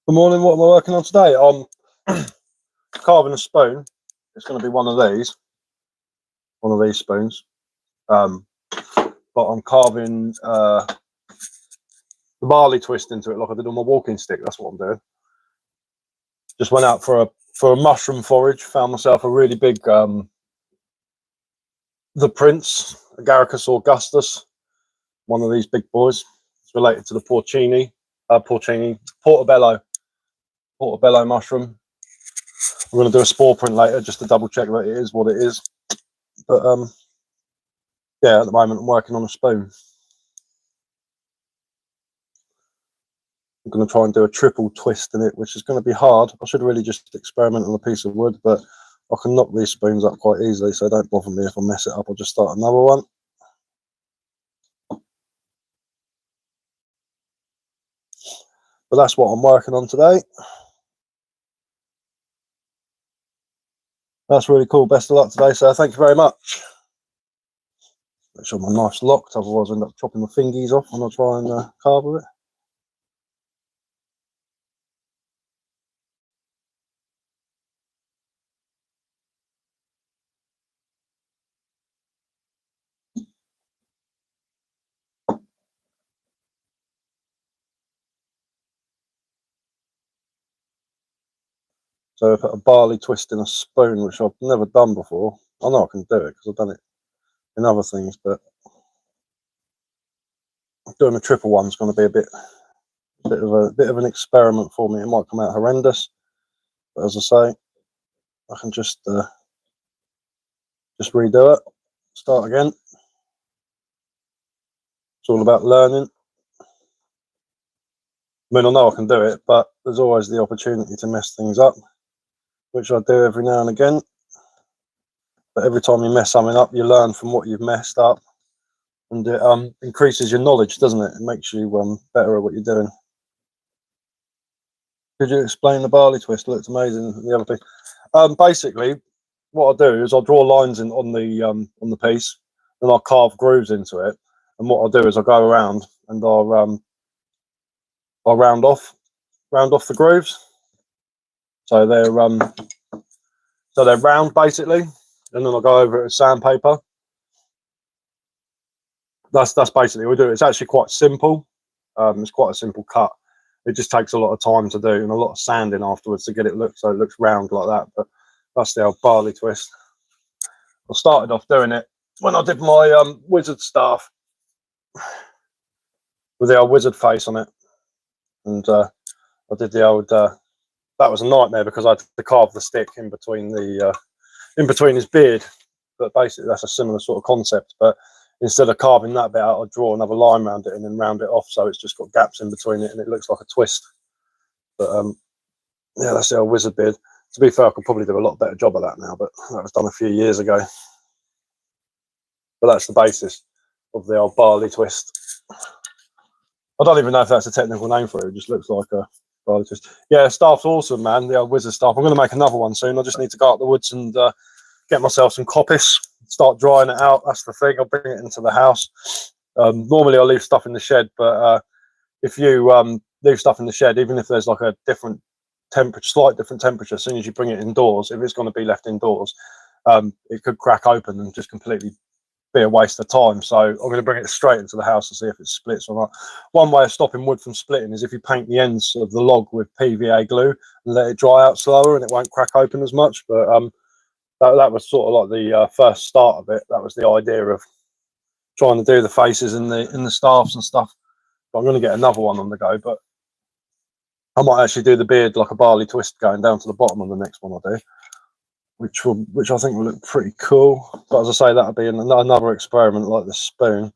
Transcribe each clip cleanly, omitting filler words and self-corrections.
Good morning. What am I working on today? I'm carving a spoon. It's going to be one of these spoons. But I'm carving the barley twist into it like I did on my walking stick. That's what I'm doing. Just went out for a mushroom forage. Found myself a really big the Prince, Agaricus augustus, one of these big boys. It's related to the portobello mushroom. We're going to do a spore print later just to double check that it is what it is. But yeah, at the moment I'm working on a spoon. I'm going to try and do a triple twist in it, which is going to be hard. I should really just experiment on a piece of wood, but I can knock these spoons up quite easily, so don't bother me if I mess it up. I'll just start another one. But that's what I'm working on today. That's really cool. Best of luck today, sir. Thank you very much. Make sure my knife's locked, otherwise I end up chopping my fingies off when I try and carve with it. So I put a barley twist in a spoon, which I've never done before. I know I can do it because I've done it in other things, but doing a triple one's going to be a bit of an experiment for me. It might come out horrendous, but as I say, I can just redo it, start again. It's all about learning. I mean, I know I can do it, but there's always the opportunity to mess things up, which I do every now and again. But every time you mess something up, you learn from what you've messed up, and it increases your knowledge, doesn't it? It makes you better at what you're doing. Could you explain the barley twist? It looks amazing. The other thing, basically, what I do is I'll draw lines in on the piece, and I'll carve grooves into it. And what I'll do is I'll go around and I'll round off the grooves, so they're round basically, and then I'll go over it with sandpaper. That's basically what we do. It's actually quite simple. It's quite a simple cut. It just takes a lot of time to do and a lot of sanding afterwards to get it so it looks round like that. But that's the old barley twist. I started off doing it when I did my wizard staff with the old wizard face on it, and I did the old. That was a nightmare because I had to carve the stick in between his beard. But basically, that's a similar sort of concept. But instead of carving that bit out, I draw another line around it and then round it off, so it's just got gaps in between it and it looks like a twist. But yeah, that's the old wizard beard. To be fair, I could probably do a lot better job of that now, but that was done a few years ago. But that's the basis of the old barley twist. I don't even know if that's a technical name for it. It just looks like a barley twist. Yeah, staff's awesome, man. The old wizard staff. I'm going to make another one soon. I just need to go out the woods and get myself some coppice, start drying it out. That's the thing. I'll bring it into the house. Normally I leave stuff in the shed, but if you leave stuff in the shed, even if there's like a different temperature, slight different temperature, as soon as you bring it indoors, if it's going to be left indoors, it could crack open and just completely be a waste of time. So I'm going to bring it straight into the house to see if it splits or not. One way of stopping wood from splitting is if you paint the ends of the log with PVA glue and let it dry out slower, and it won't crack open as much. But that was sort of like the first start of it. That was the idea of trying to do the faces in the staffs and stuff. But I'm going to get another one on the go, but I might actually do the beard like a barley twist going down to the bottom on the next one I do, which I think will look pretty cool. But as I say, that'll be another experiment like the spoon.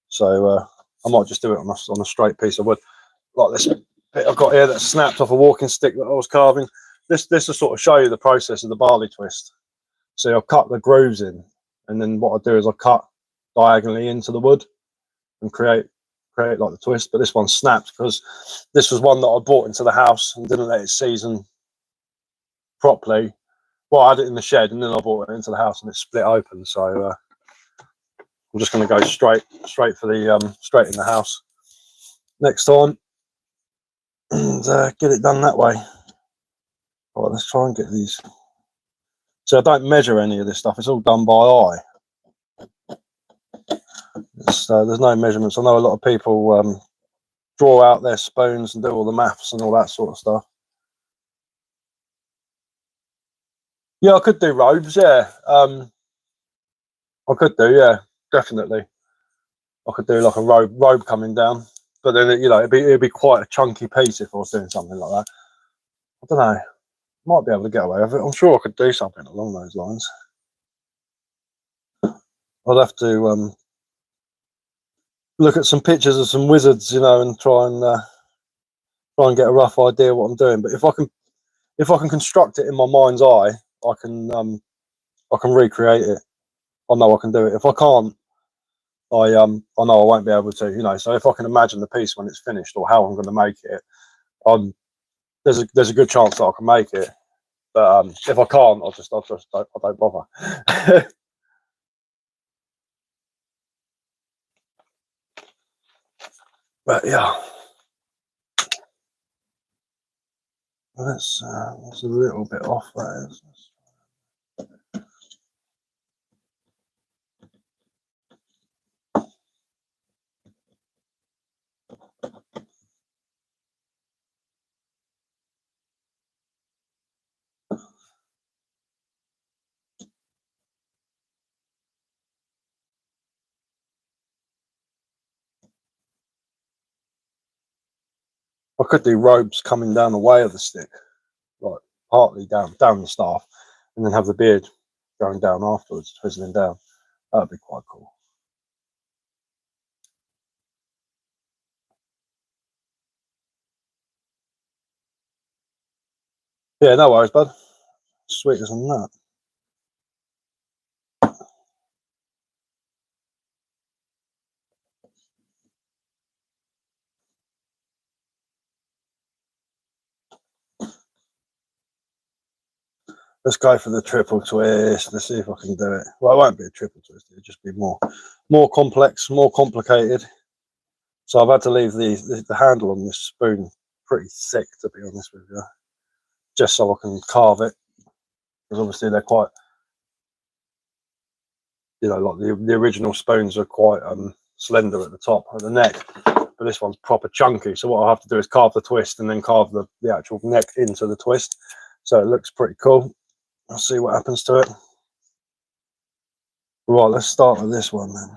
So I might just do it on a straight piece of wood, like this bit I've got here that snapped off a walking stick that I was carving. This will sort of show you the process of the barley twist. So I'll cut the grooves in, and then what I do is I cut diagonally into the wood and create like the twist. But this one snapped because this was one that I brought into the house and didn't let it season properly. Well, I had it in the shed and then I brought it into the house and it split open. So I'm just going to go straight for the straight in the house next time. and get it done that way. All right, let's try and get these. So I don't measure any of this stuff. It's all done by eye. There's no measurements. I know a lot of people draw out their spoons and do all the maths and all that sort of stuff. Yeah, I could do robes. Yeah, I could do. Yeah, definitely. I could do like a robe coming down, but then it'd be quite a chunky piece if I was doing something like that. I don't know. Might be able to get away with it. I'm sure I could do something along those lines. I'd have to look at some pictures of some wizards, and try and get a rough idea what I'm doing. But if I can construct it in my mind's eye, I can recreate it. I know I can do it. If I can't, I know I won't be able to. So if I can imagine the piece when it's finished or how I'm going to make it, there's a good chance that I can make it. But if I can't, I don't bother. But yeah, that's a little bit off. That is. I could do robes coming down the way of the stick, like partly down the staff, and then have the beard going down afterwards, twizzling down. That'd be quite cool. Yeah, no worries, bud. Sweet as a nut. Let's go for the triple twist. Let's see if I can do it. Well, it won't be a triple twist. It'll just be more complex, more complicated. So I've had to leave the handle on this spoon pretty thick, to be honest with you, just so I can carve it. Because obviously they're quite, like the original spoons are quite slender at the top of the neck, but this one's proper chunky. So what I have to do is carve the twist and then carve the actual neck into the twist. So it looks pretty cool. I'll see what happens to it. Right, let's start with this one then.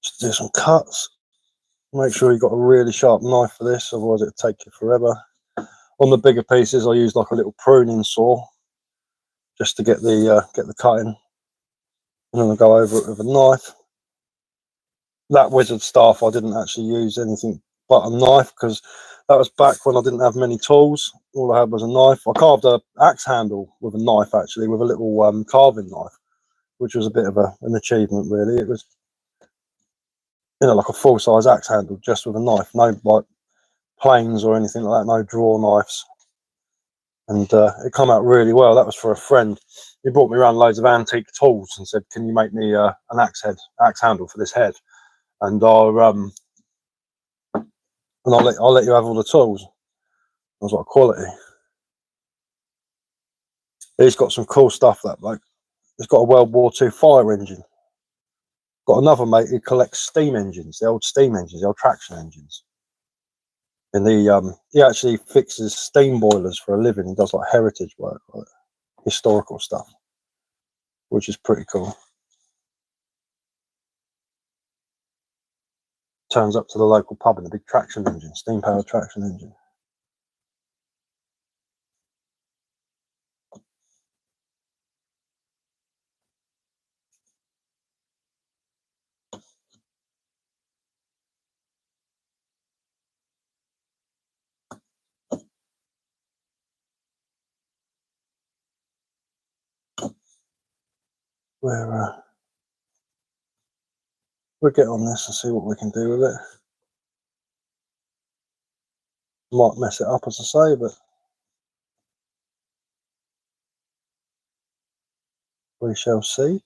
Just do some cuts. Make sure you've got a really sharp knife for this, otherwise it'll take you forever. On the bigger pieces, I use like a little pruning saw just to get the cutting, and then I'll go over it with a knife. That wizard staff, I didn't actually use anything but a knife because that was back when I didn't have many tools. All I had was a knife. I carved a axe handle with a knife, actually, with a little carving knife, which was a bit of an achievement, really. It was, like a full-size axe handle just with a knife, no like planes or anything like that, no draw knives. And it come out really well. That was for a friend. He brought me around loads of antique tools and said, "Can you make me an axe handle for this head?" And I'll let you have all the tools. I was like, quality. He's got some cool stuff. That bloke. He's got a World War II fire engine. Got another mate who collects steam engines, the old steam engines, the old traction engines. And he actually fixes steam boilers for a living. He does like heritage work, like historical stuff, which is pretty cool. Turns up to the local pub in a big traction engine, steam powered traction engine. We'll get on this and see what we can do with it. Might mess it up, as I say, but we shall see.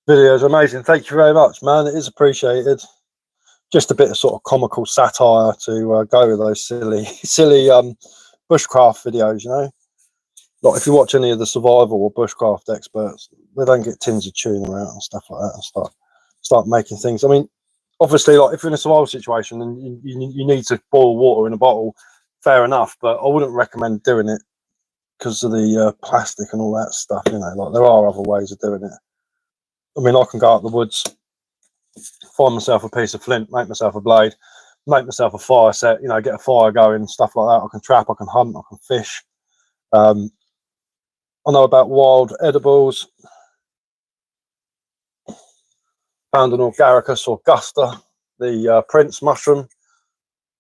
Videos amazing. Thank you very much, man. It is appreciated. Just a bit of sort of comical satire to go with those silly bushcraft videos, you know. Like if you watch any of the survival or bushcraft experts, they don't get tins of tuna out and stuff like that and start making things. I mean, obviously, like if you're in a survival situation and you need to boil water in a bottle, fair enough. But I wouldn't recommend doing it because of the plastic and all that stuff. You know, like there are other ways of doing it. I mean, I can go out the woods, find myself a piece of flint, make myself a blade, make myself a fire set, you know, get a fire going, stuff like that. I can trap, I can hunt, I can fish. I know about wild edibles. Found an Agaricus augusta, the prince mushroom,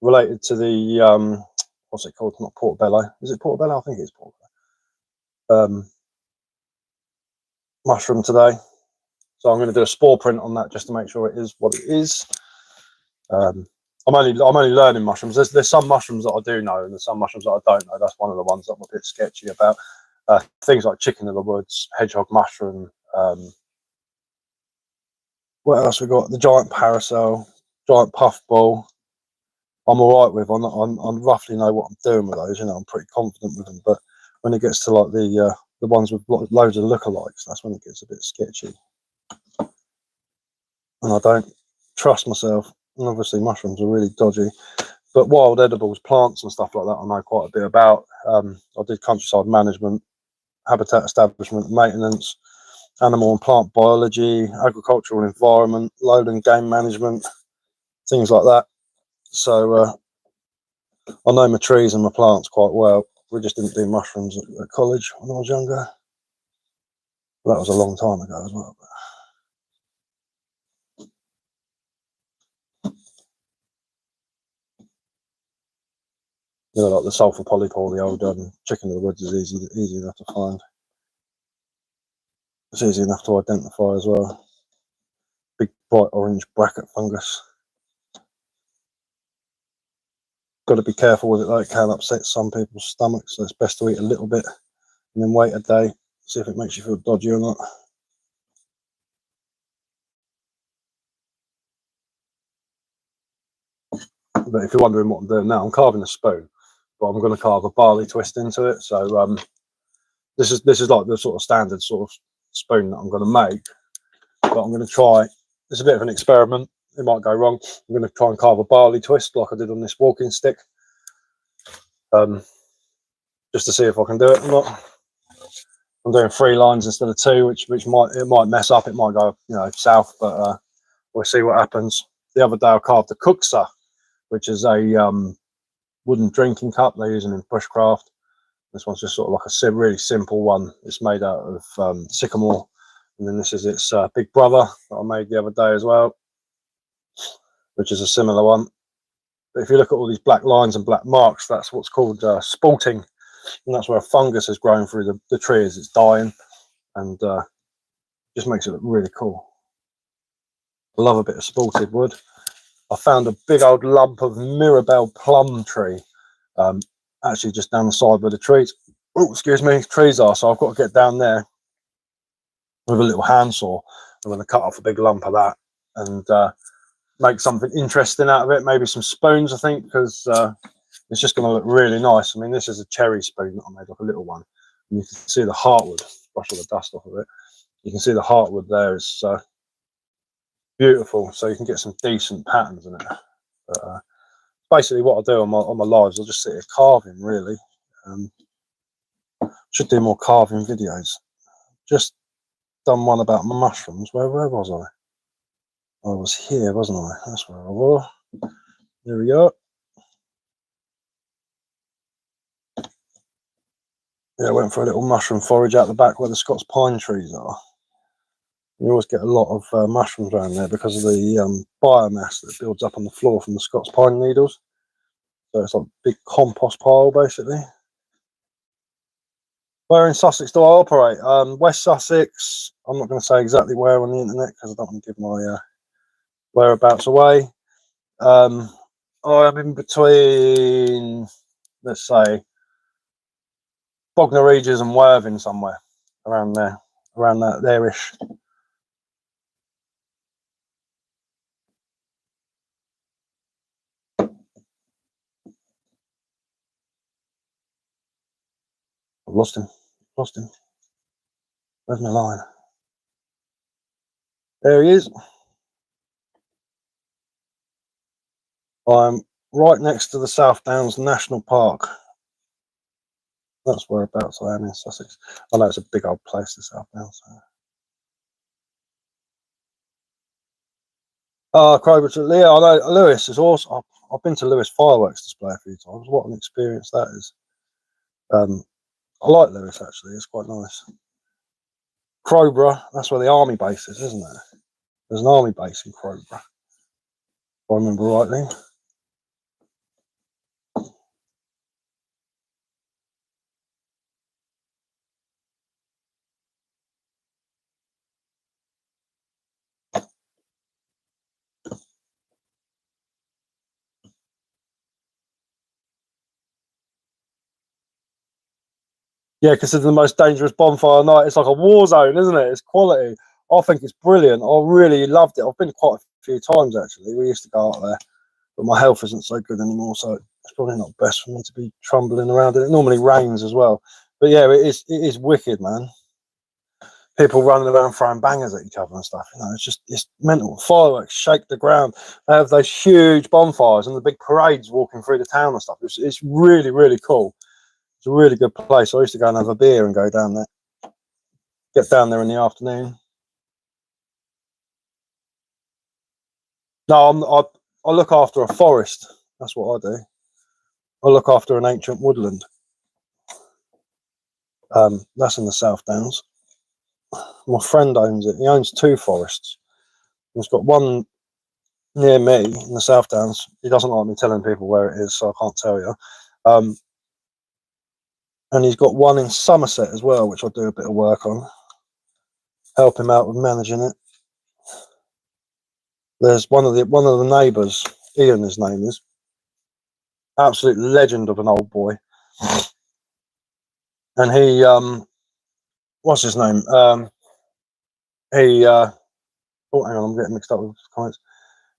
related to the, what's it called? Not portobello. Is it portobello? I think it's portobello. Mushroom today. So I'm going to do a spore print on that just to make sure it is what it is. I'm only learning mushrooms. There's some mushrooms that I do know, and there's some mushrooms that I don't know. That's one of the ones that I'm a bit sketchy about. Things like chicken of the woods, hedgehog mushroom. What else we got? The giant parasol, giant puffball. I'm all right with. I roughly know what I'm doing with those. You know, I'm pretty confident with them. But when it gets to like the ones with loads of lookalikes, that's when it gets a bit sketchy. And I don't trust myself. And obviously, mushrooms are really dodgy. But wild edibles, plants and stuff like that, I know quite a bit about. I did countryside management, habitat establishment, maintenance, animal and plant biology, agricultural environment, lowland game management, things like that. So I know my trees and my plants quite well. We just didn't do mushrooms at college when I was younger. That was a long time ago as well. You know, like the sulphur polypore, the old chicken of the woods, is easy enough to find. It's easy enough to identify as well. Big bright orange bracket fungus. Got to be careful with it though, it can upset some people's stomachs, so it's best to eat a little bit and then wait a day, see if it makes you feel dodgy or not. But if you're wondering what I'm doing now, I'm carving a spoon, but I'm going to carve a barley twist into it. So this is like the sort of standard sort of spoon that I'm going to make, but I'm going to try. It's a bit of an experiment. It might go wrong. I'm going to try and carve a barley twist like I did on this walking stick, just to see if I can do it or not. I'm doing 3 lines instead of 2, which might mess up. It might go, you know, south, but we'll see what happens. The other day I carved a cooksa, which is a wooden drinking cup they're using in bushcraft. This one's just sort of like a really simple one. It's made out of sycamore, and then this is its big brother that I made the other day as well, which is a similar one. But if you look at all these black lines and black marks, that's what's called spalting, and that's where a fungus has grown through the tree as it's dying, and just makes it look really cool. I love a bit of spalted wood. I found a big old lump of Mirabelle plum tree, actually just down the side where the trees, trees are. So I've got to get down there with a little handsaw. I'm going to cut off a big lump of that and make something interesting out of it. Maybe some spoons, I think, because it's just going to look really nice. I mean, this is a cherry spoon that I made, like a little one. And you can see the heartwood, brush all the dust off of it. You can see the heartwood there is beautiful, so you can get some decent patterns in it. But, basically, what I do on my lives, I'll just sit here carving. Really, should do more carving videos. Just done one about my mushrooms. Where was I? I was here, wasn't I? That's where I was. There we are. Yeah, I went for a little mushroom forage out the back where the Scots pine trees are. You always get a lot of mushrooms around there because of the biomass that builds up on the floor from the Scots pine needles. So it's like a big compost pile, basically. Where in Sussex do I operate? West Sussex. I'm not going to say exactly where on the internet because I don't want to give my whereabouts away. I'm in between, let's say, Bognor Regis and Worthing, somewhere around there, around that there-ish. lost him. Lost him. Where's my line? There he is. I'm right next to the South Downs National Park. That's whereabouts I am in Sussex. I know it's a big old place, the South Downs. Crowbridge. Yeah, I know Lewis is awesome. I've been to Lewis fireworks display a few times. What an experience that is. I like Lewis actually. It's quite nice. Crowborough, that's where the army base is, isn't it? There's an army base in Crowborough, if I remember rightly. Yeah, considered the most dangerous bonfire night. It's like a war zone, isn't it? It's quality. I think it's brilliant. I really loved it. I've been quite a few times actually. We used to go out there, but my health isn't so good anymore, so it's probably not best for me to be trundling around. It normally rains as well, but yeah, it is wicked, man. People running around throwing bangers at each other and stuff. You know, it's mental. Fireworks shake the ground. They have those huge bonfires and the big parades walking through the town and stuff. It's really, really cool. It's a really good place. I used to go and have a beer and go down there. Get down there in the afternoon. No, I look after a forest. That's what I do. I look after an ancient woodland. That's in the South Downs. My friend owns it. He owns 2 forests. He's got one near me in the South Downs. He doesn't like me telling people where it is, so I can't tell you. And he's got one in Somerset as well, which I do a bit of work on. Help him out with managing it. There's one of the neighbours, Ian, his name is. Absolute legend of an old boy. And he what's his name? Oh, hang on, I'm getting mixed up with comments.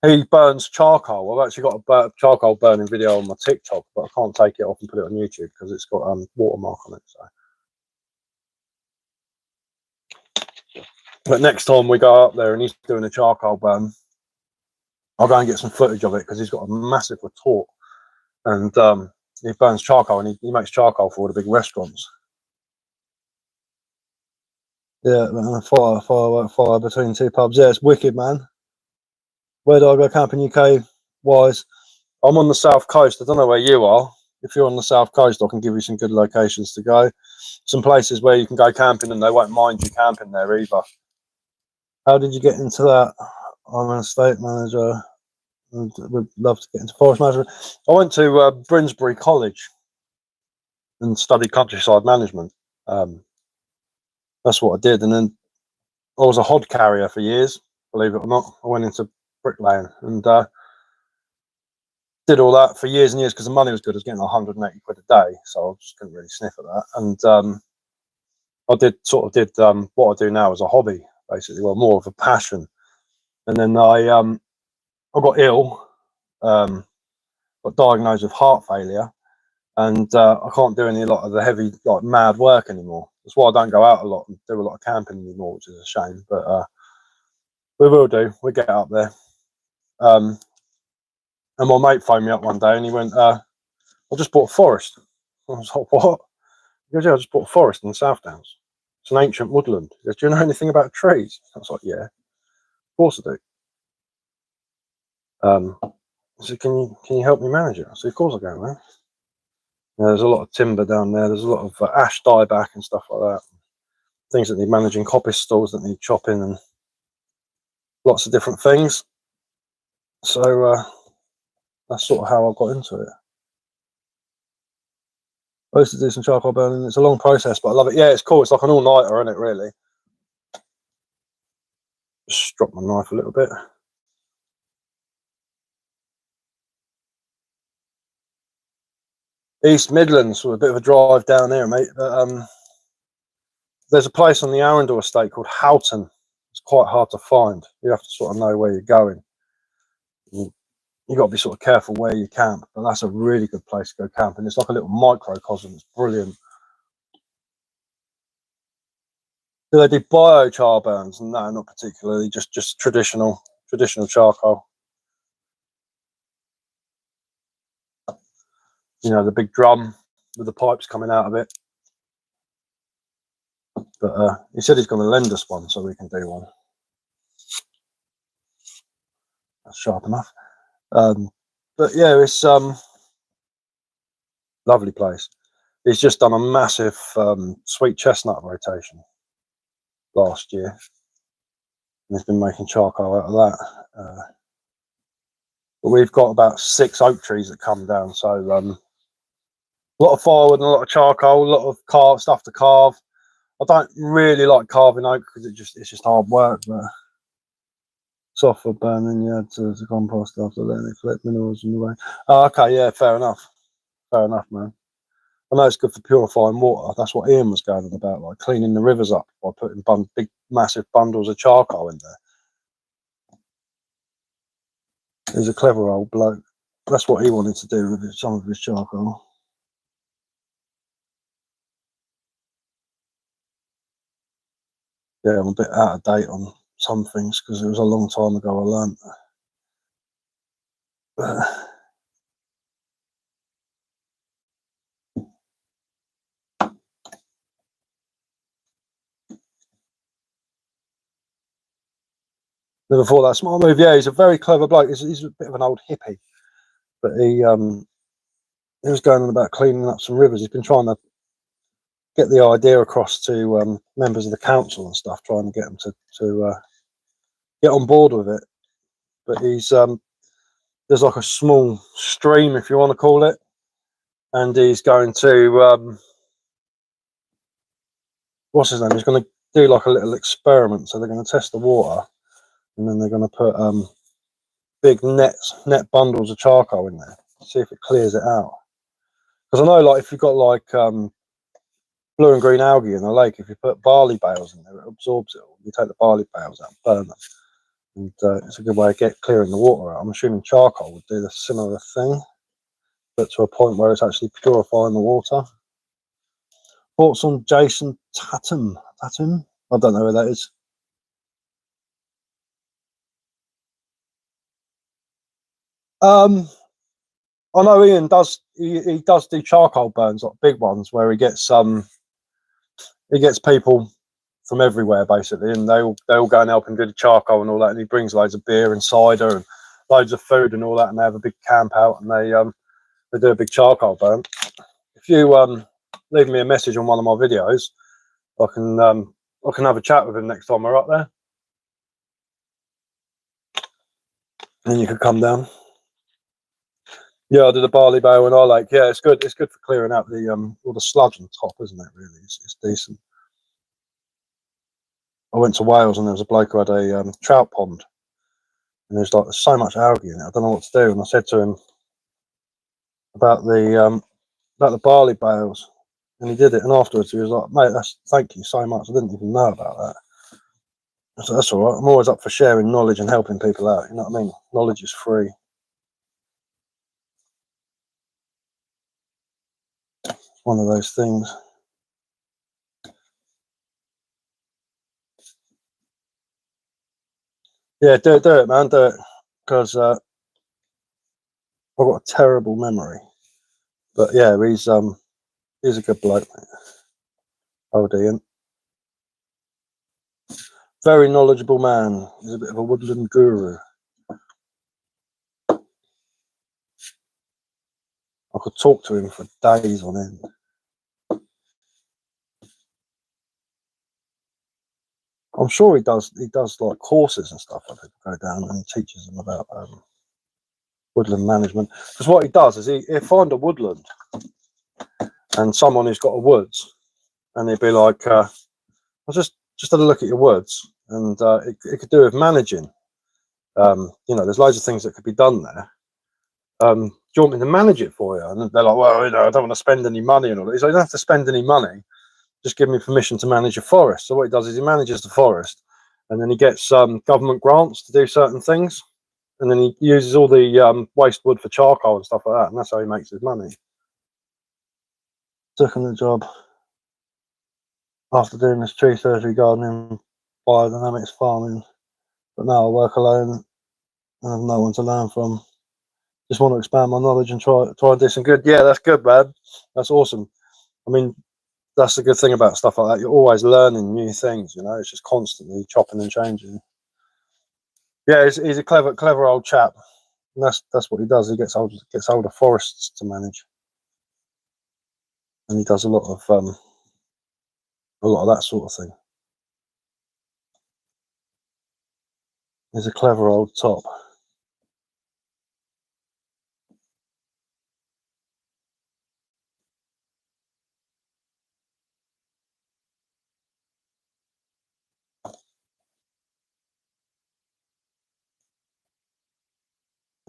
He burns charcoal. I've actually got a charcoal burning video on my TikTok, but I can't take it off and put it on YouTube because it's got watermark on it. So, but next time we go up there and he's doing a charcoal burn, I'll go and get some footage of it because he's got a massive retort, and he burns charcoal and he makes charcoal for all the big restaurants. Yeah, fire between 2 pubs. Yeah, it's wicked, man. Where do I go camping UK wise? I'm on the south coast. I don't know where you are. If you're on the south coast, I can give you some good locations to go. Some places where you can go camping and they won't mind you camping there either. How did you get into that? I'm an estate manager and would love to get into forest management. I went to Brinsbury College and studied countryside management. That's what I did. And then I was a hod carrier for years, believe it or not. I went into bricklaying and did all that for years and years because the money was good. I was getting 180 quid a day, so I just couldn't really sniff at that. And I did what I do now as a hobby, basically, well, more of a passion. And then I got ill, got diagnosed with heart failure, and I can't do any lot of the heavy, like mad work anymore. That's why I don't go out a lot and do a lot of camping anymore, which is a shame. But we will do. We get up there. And my mate phoned me up one day and he went, I just bought a forest. I was like, what? He goes, yeah, I just bought a forest in the South Downs. It's an ancient woodland. He goes, do you know anything about trees? I was like, yeah, of course I do. I said, can you help me manage it? I said, of course I can, man. Yeah, there's a lot of timber down there. There's a lot of ash dieback and stuff like that. Things that need managing, coppice stalls that need chopping, and lots of different things. So that's sort of how I got into it. I used to do some charcoal burning. It's a long process, but I love it. Yeah, it's cool. It's like an all-nighter, isn't it, really? Just drop my knife a little bit. East Midlands, with a bit of a drive down there, mate. But there's a place on the Arundel estate called Houghton. It's quite hard to find. You have to sort of know where you're going. You got to be sort of careful where you camp, but that's a really good place to go camping. It's like a little microcosm. It's brilliant. Do they do biochar burns? No, not particularly. Just traditional charcoal. You know, the big drum with the pipes coming out of it. But he said he's going to lend us one so we can do one. That's sharp enough. But yeah, it's lovely place. He's just done a massive sweet chestnut rotation last year. And he's been making charcoal out of that. But we've got about 6 oak trees that come down, so a lot of firewood and a lot of charcoal, a lot of stuff to carve. I don't really like carving oak because it's just hard work, but soft for burning, yeah, to compost after then they collect minerals in the way. Oh, okay, yeah, fair enough, man. I know it's good for purifying water. That's what Ian was going on about, like cleaning the rivers up by putting big, massive bundles of charcoal in there. He's a clever old bloke. That's what he wanted to do with some of his charcoal. Yeah, I'm a bit out of date on some things because it was a long time ago I learned. Never thought that smart move. Yeah, he's a very clever bloke. He's a bit of an old hippie, but he was going on about cleaning up some rivers. He's been trying to get the idea across to members of the council and stuff, trying to get them to get on board with it. But he's there's like a small stream, if you want to call it, and he's going to what's his name? He's going to do like a little experiment. So they're going to test the water, and then they're going to put big net bundles of charcoal in there, see if it clears it out. Because I know, like, if you've got like blue and green algae in the lake, if you put barley bales in there, it absorbs it all. You take the barley bales out and burn them, and it's a good way of clearing the water out. I'm assuming charcoal would do the similar thing, but to a point where it's actually purifying the water. Thoughts on Jason Tatum? I don't know who that is. I know Ian does. He does do charcoal burns, like big ones, where he gets people from everywhere basically, and they all go and help him do the charcoal and all that. And he brings loads of beer and cider and loads of food and all that, and they have a big camp out and they do a big charcoal burn. If you leave me a message on one of my videos, I can have a chat with him next time we're up there, and you can come down. Yeah, I did a barley bale in our lake. Yeah, it's good. It's good for clearing out the all the sludge on top, isn't it? Really, it's decent. I went to Wales and there was a bloke who had a trout pond, and there's like so much algae in it. I don't know what to do. And I said to him about the barley bales, and he did it. And afterwards, he was like, "Mate, thank you so much. I didn't even know about that." So that's all right. I'm always up for sharing knowledge and helping people out. You know what I mean? Knowledge is free. One of those things. Yeah, do it, man, do it, because I've got a terrible memory. But yeah, he's a good bloke, mate. Old Ian, very knowledgeable man. He's a bit of a woodland guru. I could talk to him for days on end. I'm sure he does like courses and stuff where people go down and he teaches them about woodland management. Because what he does is he'll find a woodland and someone who's got a woods, and he'd be like, I just had a look at your woods, and it could do with managing. You know, there's loads of things that could be done there. Do you want me to manage it for you? And they're like, well, you know, I don't want to spend any money and all that. He's like, you don't have to spend any money. Just give me permission to manage your forest. So what he does is he manages the forest, and then he gets government grants to do certain things, and then he uses all the waste wood for charcoal and stuff like that, and that's how he makes his money. Took him the job. after doing this tree surgery, gardening, biodynamics, farming. But now I work alone and have no one to learn from. Just want to expand my knowledge and try and do some good. Yeah, that's good, man. That's awesome. I mean, that's the good thing about stuff like that. You're always learning new things, you know. It's just constantly chopping and changing. Yeah, he's a clever old chap. And that's what he does. He gets older forests to manage, and he does a lot of that sort of thing. He's a clever old top.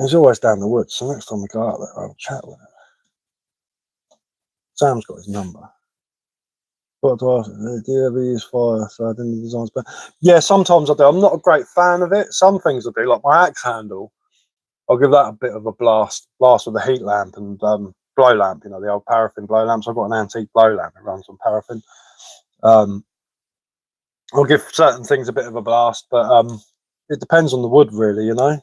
He's always down the woods, so next time we go out there, I'll chat with him. Sam's got his number. What do I ask? Do you ever use fire? So I didn't design. But yeah, sometimes I do. I'm not a great fan of it. Some things I do, like my axe handle. I'll give that a bit of a blast with a heat lamp and blow lamp. You know, the old paraffin blow lamps. I've got an antique blow lamp. It runs on paraffin. I'll give certain things a bit of a blast, but it depends on the wood, really. You know,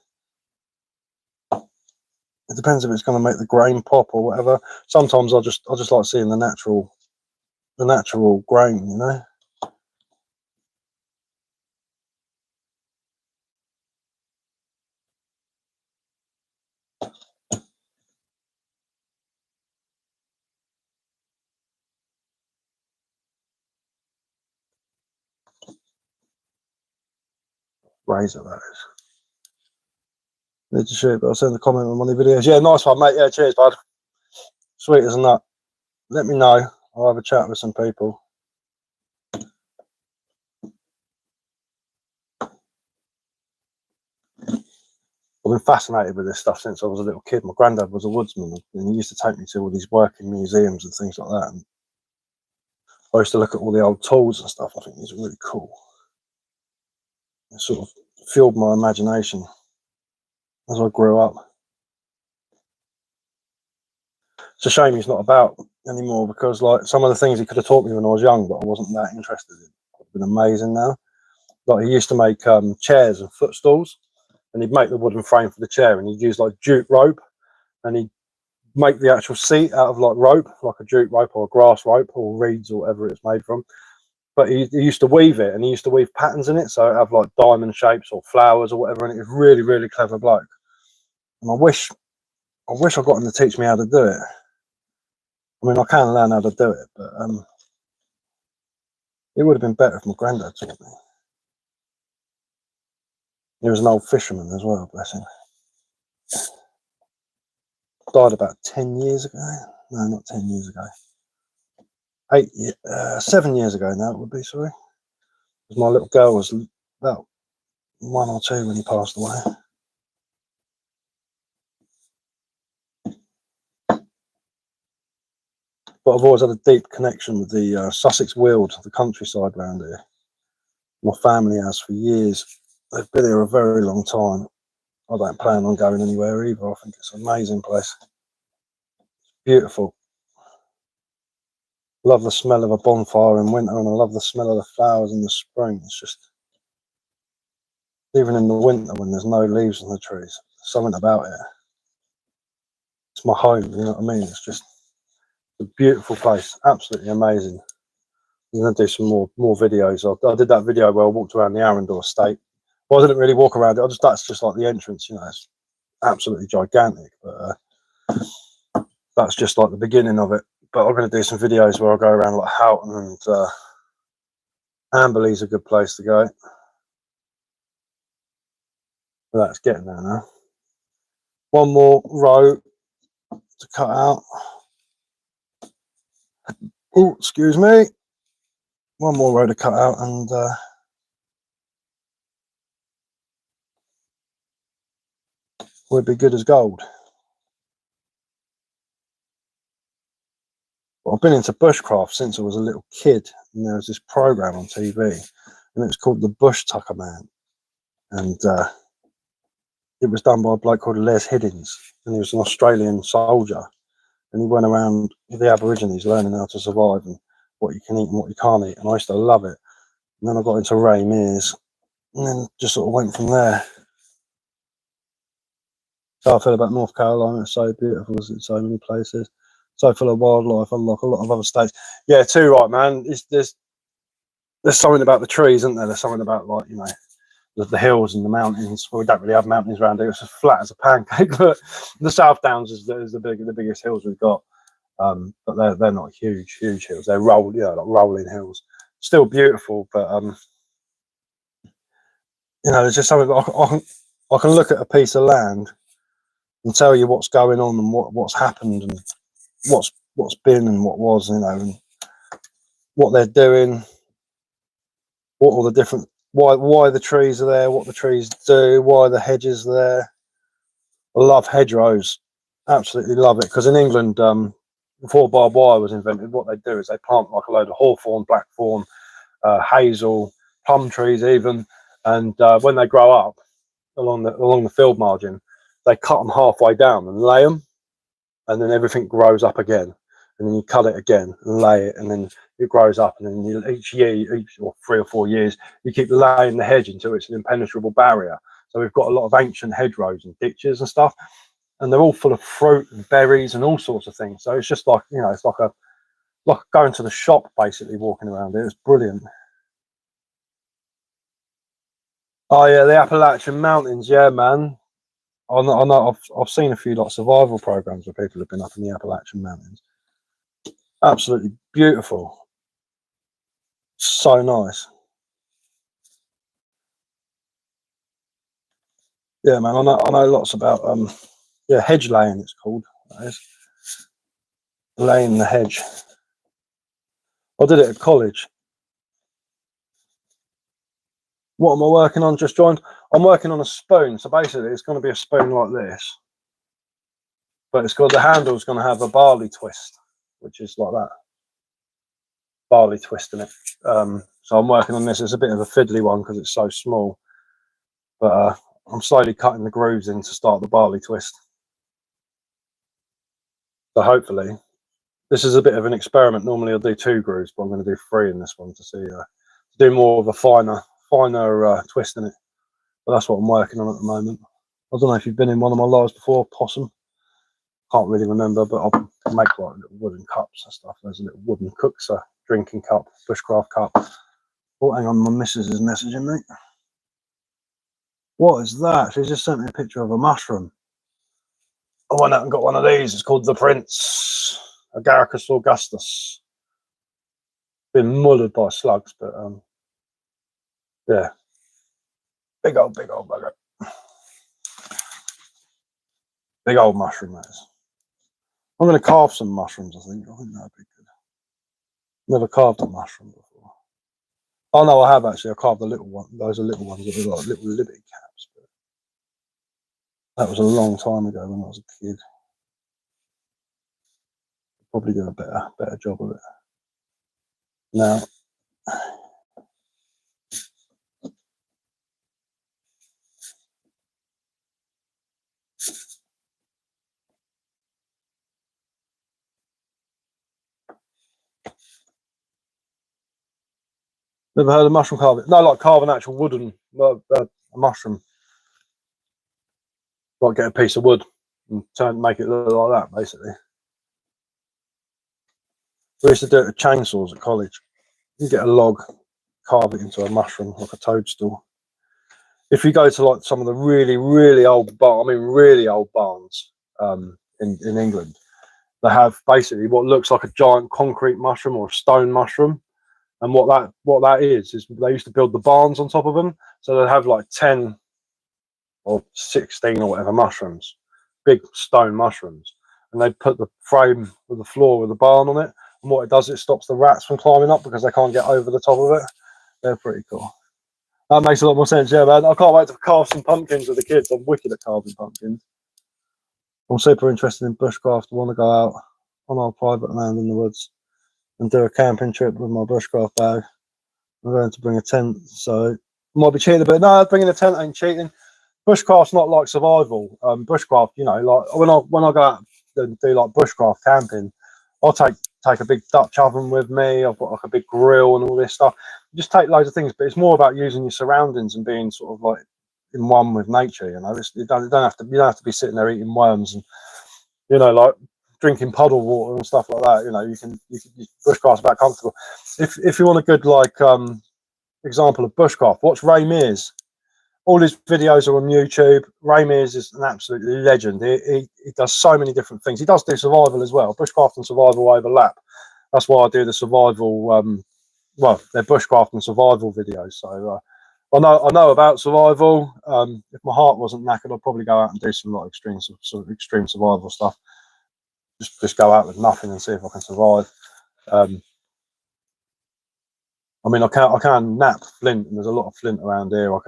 it depends if it's going to make the grain pop or whatever. Sometimes I just like seeing the natural grain. You know. Razor, that is. Need to shoot, but I'll send a comment on one of the videos. Yeah, nice one, mate. Yeah, cheers, bud. Sweet as a nut. Let me know. I'll have a chat with some people. I've been fascinated with this stuff since I was a little kid. My granddad was a woodsman, and he used to take me to all these working museums and things like that. And I used to look at all the old tools and stuff. I think these are really cool. It sort of filled my imagination as I grew up. It's a shame he's not about anymore, because like some of the things he could have taught me when I was young, but I wasn't that interested in. It's been amazing now. Like he used to make chairs and footstools, and he'd make the wooden frame for the chair, and he'd use like jute rope, and he'd make the actual seat out of like rope, like a jute rope or a grass rope or reeds or whatever it's made from. But he used to weave it, and he used to weave patterns in it, so it'd have like diamond shapes or flowers or whatever, and it was really, really clever bloke. And I wish I got him to teach me how to do it. I mean, I can learn how to do it, but it would have been better if my granddad taught me. He was an old fisherman as well, bless him. Died about 10 years ago. No, not 10 years ago. 7 years ago now it would be, sorry. Because my little girl was about 1 or 2 when he passed away. But I've always had a deep connection with the Sussex Weald, the countryside around here. My family has for years. They've been here a very long time. I don't plan on going anywhere either. I think it's an amazing place. Beautiful. Love the smell of a bonfire in winter, and I love the smell of the flowers in the spring. It's just, even in the winter when there's no leaves on the trees, something about it. It's my home, you know what I mean? It's just a beautiful place, absolutely amazing. I'm going to do some more videos. I did that video where I walked around the Arundel estate. Well, I didn't really walk around it. That's just like the entrance, you know. It's absolutely gigantic, but that's just like the beginning of it. But I'm going to do some videos where I go around like Houghton, and Amberley's a good place to go. But that's getting there now. One more row to cut out. Oh, excuse me. One more row to cut out, and we'll be good as gold. I've been into bushcraft since I was a little kid, and there was this program on TV, and it was called The Bush Tucker Man, and it was done by a bloke called Les Hiddins, and he was an Australian soldier, and he went around with the Aborigines learning how to survive, and what you can eat and what you can't eat, and I used to love it. And then I got into Ray Mears, and then just sort of went from there. So I feel about North Carolina. It's so beautiful, in so many places, so full of wildlife, unlike a lot of other states. Yeah, too right, man. There's something about the trees, isn't there? There's something about, like, you know, the hills and the mountains. Well, we don't really have mountains around here. It's as flat as a pancake. But the South Downs is the biggest hills we've got. But they're not huge hills. They're like rolling hills. Still beautiful, but you know, there's just something that I can look at a piece of land and tell you what's going on and what's happened and what's been and what was, you know, and what they're doing, what all the different why the trees are there, what the trees do, why the hedges are there. I love hedgerows, absolutely love it, because in England, before barbed wire was invented, what they do is they plant like a load of hawthorn, blackthorn, hazel, plum trees even, and when they grow up along the field margin, they cut them halfway down and lay them, and then everything grows up again, and then you cut it again and lay it, and then it grows up, and then each 3 or 4 years, you keep laying the hedge until it's an impenetrable barrier. So we've got a lot of ancient hedgerows and ditches and stuff, and they're all full of fruit and berries and all sorts of things. So it's just like, you know, it's like going to the shop, basically, walking around it. It's brilliant. Oh yeah, the Appalachian Mountains, yeah, man. I know. I've seen a few like survival programs where people have been up in the Appalachian Mountains. Absolutely beautiful. So nice. Yeah, man. I know lots about hedge laying. It's called. That is. Laying the hedge. I did it at college. What am I working on? Just joined. I'm working on a spoon. So basically, it's going to be a spoon like this, but it's got the handle's going to have a barley twist, which is like that. Barley twist in it. So I'm working on this. It's a bit of a fiddly one because it's so small, but I'm slowly cutting the grooves in to start the barley twist. So hopefully, this is a bit of an experiment. Normally I'll do 2 grooves, but I'm going to do 3 in this one to see, do more of a finer twist in it. But that's what I'm working on at the moment. I don't know if you've been in one of my lives before, Possum. Can't really remember, but I'll make like little wooden cups and stuff. There's a little wooden cookser, drinking cup, bushcraft cup. Oh, hang on, my missus is messaging me. What is that? She just sent me a picture of a mushroom. I went out and got one of these. It's called the Prince, Agaricus Augustus. Been mullered by slugs, but yeah. Big old bugger. Big old mushroom, that is. I'm going to carve some mushrooms, I think. I think that'd be good. Never carved a mushroom before. Oh no, I have actually. I carved a little one. Those are little ones that are like little liberty caps. But that was a long time ago when I was a kid. Probably do a better job of it now. Never heard of mushroom carving? No, like carve an actual wooden a mushroom. Like get a piece of wood and make it look like that, basically. We used to do it with chainsaws at college. You get a log, carve it into a mushroom, like a toadstool. If you go to like some of the really, really old really old barns in England, they have basically what looks like a giant concrete mushroom or a stone mushroom. And what that is they used to build the barns on top of them. So they'd have like 10 or 16 or whatever mushrooms, big stone mushrooms. And they put the frame with the floor with the barn on it. And what it does, it stops the rats from climbing up because they can't get over the top of it. They're pretty cool. That makes a lot more sense, yeah, man. I can't wait to carve some pumpkins with the kids. I'm wicked at carving pumpkins. I'm super interested in bushcraft. I want to go out on our private land in the woods and do a camping trip with my bushcraft bag. I'm going to bring a tent, so I might be cheating, but no, bringing a tent ain't cheating. Bushcraft's not like survival. Bushcraft, you know, like when I go out and do like bushcraft camping, I'll take take a big Dutch oven with me. I've got like a big grill and all this stuff. You just take loads of things, but it's more about using your surroundings and being sort of like in one with nature. You know, you don't have to be sitting there eating worms and, you know, like drinking puddle water and stuff like that. You know, you can bushcraft's about comfortable. If you want a good like example of bushcraft, watch Ray Mears. All his videos are on YouTube. Ray Mears is an absolute legend. He does so many different things. He does do survival as well. Bushcraft and survival overlap. That's why I do the survival. Well, they're bushcraft and survival videos. So I know about survival. If my heart wasn't knackered, I'd probably go out and do some like extreme survival stuff. Just go out with nothing and see if I can survive. I mean, I can nap flint, and there's a lot of flint around here. I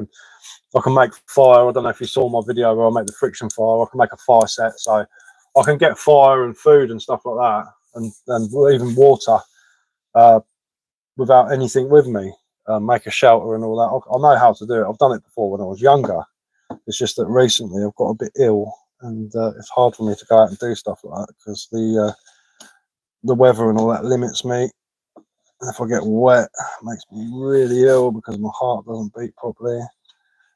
can make fire. I don't know if you saw my video where I make the friction fire. I can make a fire set, so I can get fire and food and stuff like that, and even water without anything with me. Make a shelter and all that. I know how to do it. I've done it before when I was younger. It's just that recently I've got a bit ill, and it's hard for me to go out and do stuff like that because the weather and all that limits me. If I get wet, it makes me really ill because my heart doesn't beat properly.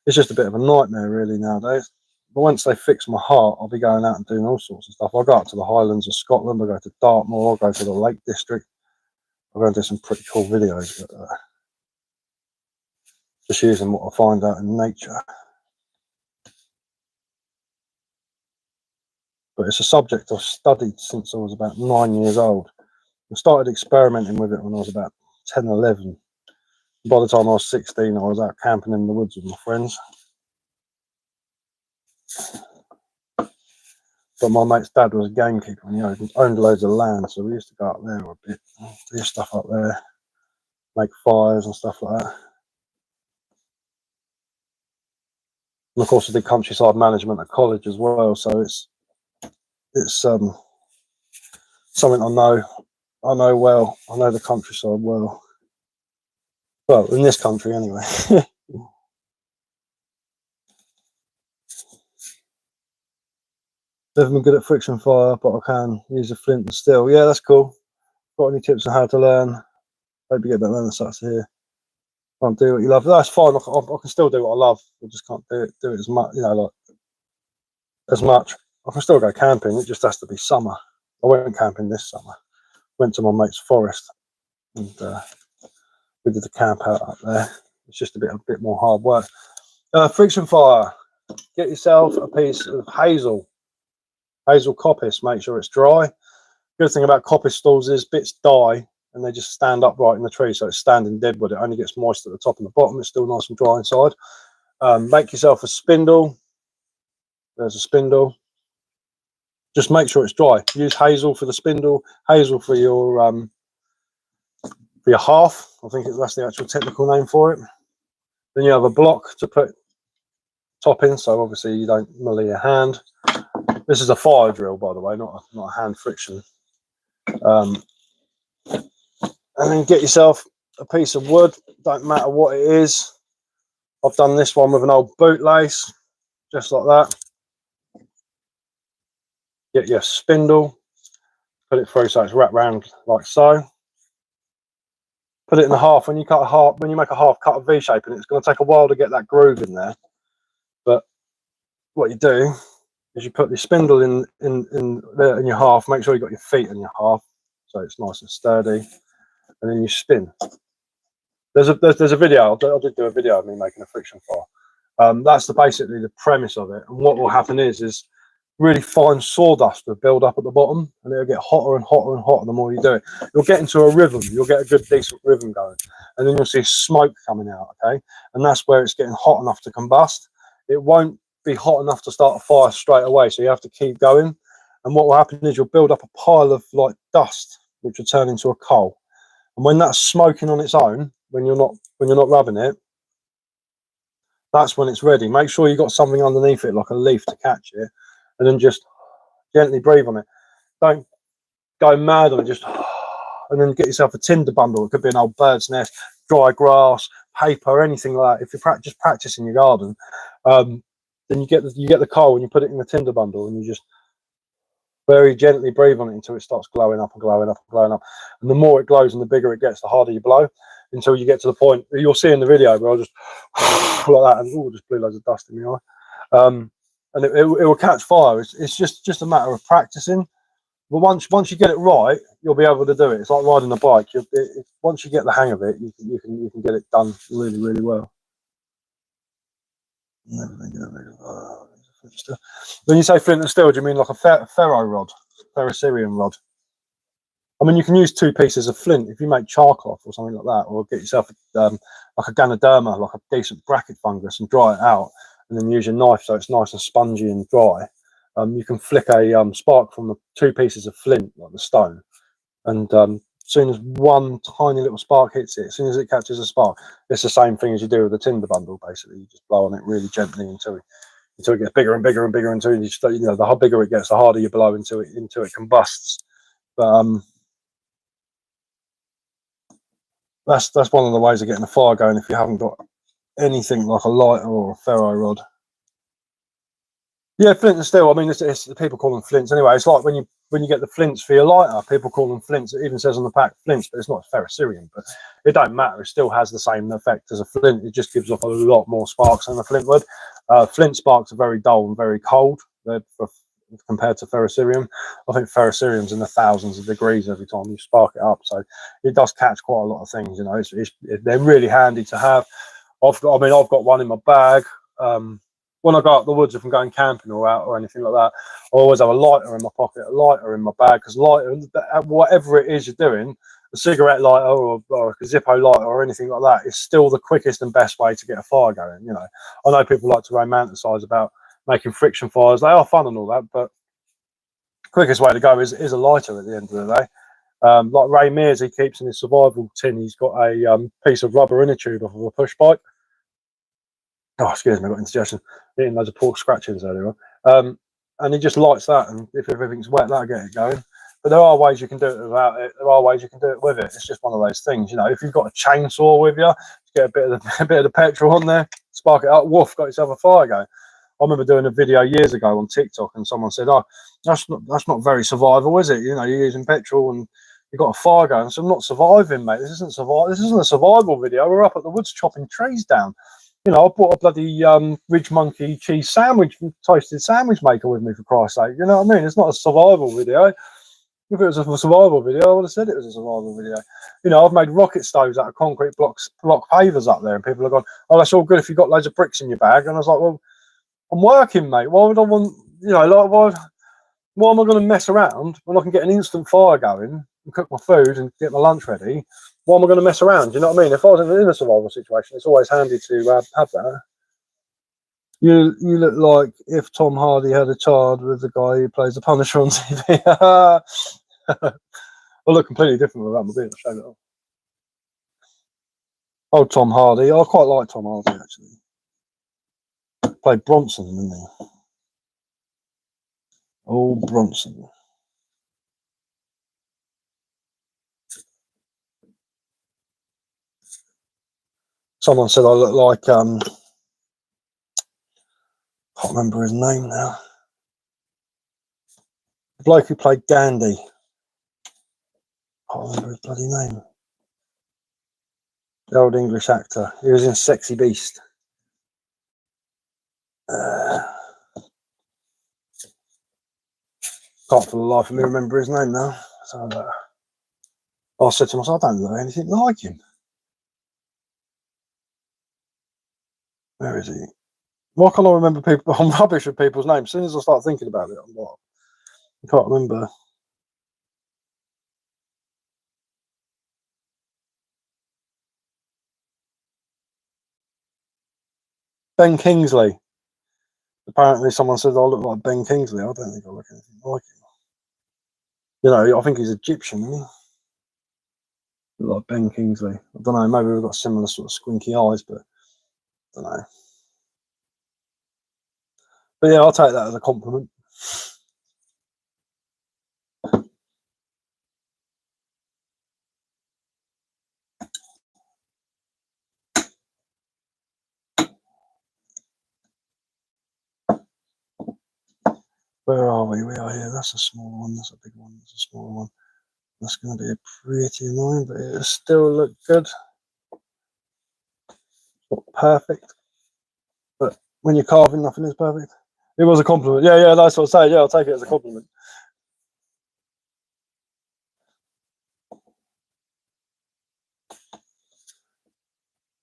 It's just a bit of a nightmare really nowadays. But once they fix my heart, I'll be going out and doing all sorts of stuff. I'll go up to the Highlands of Scotland, I'll go to Dartmoor, I'll go to the Lake District. I'll go and do some pretty cool videos, but, just using what I find out in nature. But it's a subject I've studied since I was about 9 years old. I started experimenting with it when I was about 10, 11. By the time I was 16, I was out camping in the woods with my friends. But my mate's dad was a gamekeeper and he owned loads of land, so we used to go up there a bit, do stuff up there, make fires and stuff like that. And of course I did countryside management at college as well, so it's something I know well. I know the countryside well. Well, in this country anyway. Never been good at friction fire, but I can use a flint and steel. Yeah, that's cool. Got any tips on how to learn? Hope you get that learning such here. Can't do what you love. That's fine. I can still do what I love. I just can't do it as much. You know, like as much. I can still go camping. It just has to be summer. I went camping this summer. Went to my mate's forest, and we did the camp out up there. It's just a bit more hard work. Friction fire. Get yourself a piece of hazel coppice. Make sure it's dry. Good thing about coppice stalls is bits die and they just stand upright in the tree, so it's standing deadwood. It only gets moist at the top and the bottom. It's still nice and dry inside. Make yourself a spindle. There's a spindle. Just make sure it's dry. Use hazel for the spindle, hazel for your hearth. I think that's the actual technical name for it. Then you have a block to put top in, so obviously you don't muller your hand. This is a fire drill, by the way, not a hand friction. And then get yourself a piece of wood. Don't matter what it is. I've done this one with an old bootlace, just like that. Get your spindle, put it through so it's wrapped round like so. Put it in the half. When you make a half, cut a V shape, and it's going to take a while to get that groove in there. But what you do is you put the spindle in there in your half. Make sure you got your feet in your half, so it's nice and sturdy. And then you spin. There's a video. I did do a video of me making a friction fire. That's basically the premise of it. And what will happen is really fine sawdust will build up at the bottom, and it'll get hotter and hotter and hotter the more you do it. You'll get into a rhythm. You'll get a good decent rhythm going, and then you'll see smoke coming out. Okay, and that's where it's getting hot enough to combust. It won't be hot enough to start a fire straight away, so you have to keep going. And what will happen is you'll build up a pile of like dust, which will turn into a coal. And when that's smoking on its own, when you're not rubbing it, that's when it's ready. Make sure you got something underneath it, like a leaf, to catch it, and then just gently breathe on it. Don't go mad on it. Just and then get yourself a tinder bundle. It could be an old bird's nest, dry grass, paper, anything like that. If you're just practicing your garden, then you get the coal and you put it in the tinder bundle, and you just Very gently breathe on it until it starts glowing up and glowing up and glowing up. And the more it glows and the bigger it gets, the harder you blow, until you get to the point you'll see in the video where I'll just like that, and just blew loads of dust in my eye. And it will catch fire. It's just a matter of practicing. But once you get it right, you'll be able to do it. It's like riding a bike. Once you get the hang of it, you can get it done really, really well. When you say flint and steel, do you mean like a ferro rod, ferrocerium rod? I mean, you can use 2 pieces of flint if you make charcoal or something like that, or get yourself like a Ganoderma, like a decent bracket fungus, and dry it out, and then use your knife so it's nice and spongy and dry. You can flick a spark from the 2 pieces of flint, like the stone, and as soon as one tiny little spark hits it, as soon as it catches a spark, it's the same thing as you do with the tinder bundle. Basically, you just blow on it really gently until it gets bigger and bigger and bigger, until the bigger it gets, the harder you blow until it combusts. But that's one of the ways of getting a fire going if you haven't got anything like a lighter or a ferro rod. Yeah, flint and steel. I mean, it's people call them flints anyway. It's like when you get the flints for your lighter, people call them flints. It even says on the pack flints, but it's not ferrocerium. But it don't matter. It still has the same effect as a flint. It just gives off a lot more sparks than a flint would. Flint sparks are very dull and very cold. Compared to ferrocerium. I think ferrocerium's in the thousands of degrees every time you spark it up, so it does catch quite a lot of things. You know, they're really handy to have. I've got one in my bag. When I go out the woods, if I'm going camping or out or anything like that, I always have a lighter in my pocket, a lighter in my bag, because lighter, whatever it is you're doing, a cigarette lighter or a Zippo lighter or anything like that, is still the quickest and best way to get a fire going. You know, I know people like to romanticize about making friction fires. They are fun and all that, but quickest way to go is a lighter at the end of the day. Like Ray Mears, he keeps in his survival tin, he's got a piece of rubber inner tube off of a push bike. Oh, excuse me, I got indigestion. Eating loads of pork scratchings earlier on. And he just lights that, and if everything's wet, that'll get it going. But there are ways you can do it without it. There are ways you can do it with it. It's just one of those things, you know. If you've got a chainsaw with you, get a bit of the petrol on there, spark it up, woof, got yourself a fire going. I remember doing a video years ago on TikTok, and someone said, "Oh, that's not very survival, is it? You know, you're using petrol and you've got a fire going." So I'm not surviving, mate. This isn't a survival video. We're up at the woods chopping trees down. You know, I bought a bloody Ridge Monkey cheese sandwich, toasted sandwich maker with me, for Christ's sake. You know what I mean? It's not a survival video. If it was a survival video, I would have said it was a survival video. You know, I've made rocket stoves out of concrete block pavers up there, and people have gone, "Oh, that's all good if you've got loads of bricks in your bag." And I was like, "Well, I'm working, mate. Why would I want, you know, like, why am I going to mess around when I can get an instant fire going and cook my food and get my lunch ready? Why am I going to mess around?" Do you know what I mean? If I was in a survival situation, it's always handy to have that. You look like if Tom Hardy had a child with the guy who plays the Punisher on TV. I look completely different without my beard. I'll show it off. Oh, Tom Hardy. I quite like Tom Hardy, actually. Played Bronson, didn't he? Oh, Bronson. Someone said I look like can't remember his name now. The bloke who played Gandhi. Can't remember his bloody name. The old English actor. He was in Sexy Beast. Can't for the life of me remember his name now. So I said to myself, I don't know anything like him. Where is he? Why can't I remember people? I'm rubbish with people's names. As soon as I start thinking about it, I'm like, I can't remember. Ben Kingsley. Apparently, someone said I look like Ben Kingsley. I don't think I look anything like him. You know, I think he's Egyptian, isn't he? Look like Ben Kingsley. I don't know. Maybe we've got similar sort of squinky eyes, but I don't know. But yeah, I'll take that as a compliment. Where are we? We are here. That's a small one. That's a big one. That's a small one. That's going to be pretty annoying, but it still look good. Not perfect, but when you're carving, nothing is perfect. It was a compliment. Yeah, yeah, that's what I say. Yeah, I'll take it as a compliment.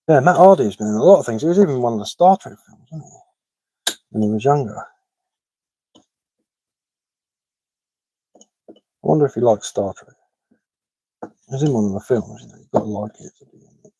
Yeah, Matt Hardy's been in a lot of things. He was even in one of the Star Trek films, wasn't he? When he was younger. I wonder if he likes Star Trek. He was in one of the films, you know, you've got to like it to be in it.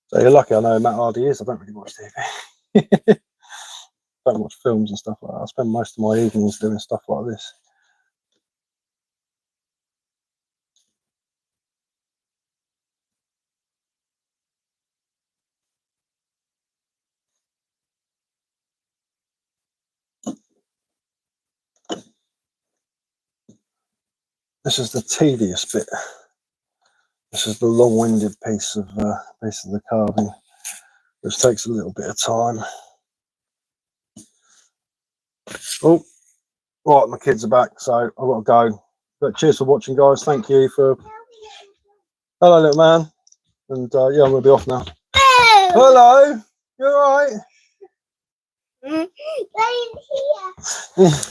So you're lucky I know who Matt Hardy is. I don't really watch TV. Don't watch films and stuff like that. I spend most of my evenings doing stuff like this. This is the tedious bit. This is the long-winded piece of the carving, which takes a little bit of time. Oh, right, my kids are back, so I've got to go. But cheers for watching, guys. Thank you for. Hello, little man. And yeah, I'm going to be off now. Hello. You all right?